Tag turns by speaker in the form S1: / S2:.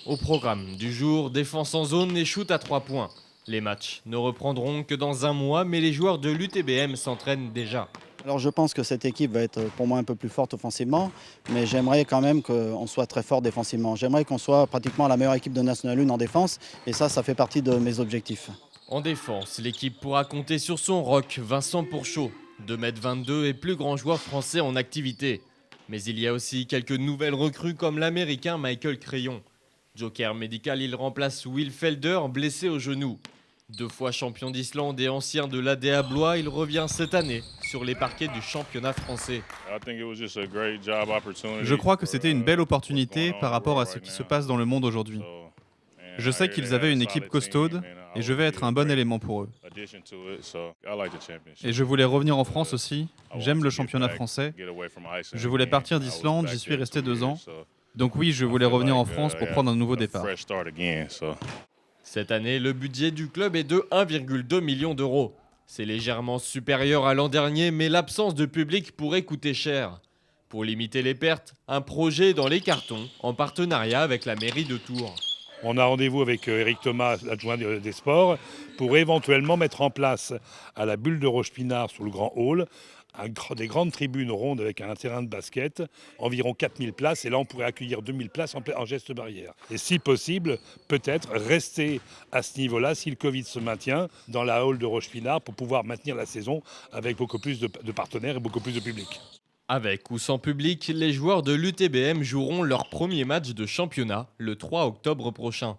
S1: Au programme du jour, défense en zone et shoot à 3 points. Les matchs ne reprendront que dans un mois, mais les joueurs de l'UTBM s'entraînent déjà.
S2: Alors je pense que cette équipe va être pour moi un peu plus forte offensivement, mais j'aimerais quand même qu'on soit très fort défensivement. J'aimerais qu'on soit pratiquement la meilleure équipe de National 1 en défense, et ça fait partie de mes objectifs.
S1: En défense, l'équipe pourra compter sur son rock, Vincent Pourchaud, 2,22 m et plus grand joueur français en activité. Mais il y a aussi quelques nouvelles recrues comme l'américain Michael Crayon. Joker médical, il remplace Will Felder, blessé au genou. 2 fois champion d'Islande et ancien de l'ADA Blois, il revient cette année sur les parquets du championnat français.
S3: Je crois que c'était une belle opportunité par rapport à ce qui se passe dans le monde aujourd'hui. Je sais qu'ils avaient une équipe costaude et je vais être un bon élément pour eux. Et je voulais revenir en France aussi. J'aime le championnat français. Je voulais partir d'Islande, j'y suis resté 2 ans. Donc oui, je voulais revenir en France pour prendre un nouveau départ.
S1: Cette année, le budget du club est de 1,2 million d'euros. C'est légèrement supérieur à l'an dernier, mais l'absence de public pourrait coûter cher. Pour limiter les pertes, un projet dans les cartons en partenariat avec la mairie de Tours.
S4: On a rendez-vous avec Éric Thomas, l'adjoint des sports, pour éventuellement mettre en place à la Bulle de Rochepinard, sous le Grand Hall, des grandes tribunes rondes avec un terrain de basket, environ 4000 places, et là on pourrait accueillir 2000 places en geste barrière. Et si possible, peut-être rester à ce niveau-là, si le Covid se maintient, dans la hall de Rochepinard, pour pouvoir maintenir la saison avec beaucoup plus de partenaires et beaucoup plus de public.
S1: Avec ou sans public, les joueurs de l'UTBM joueront leur premier match de championnat le 3 octobre prochain.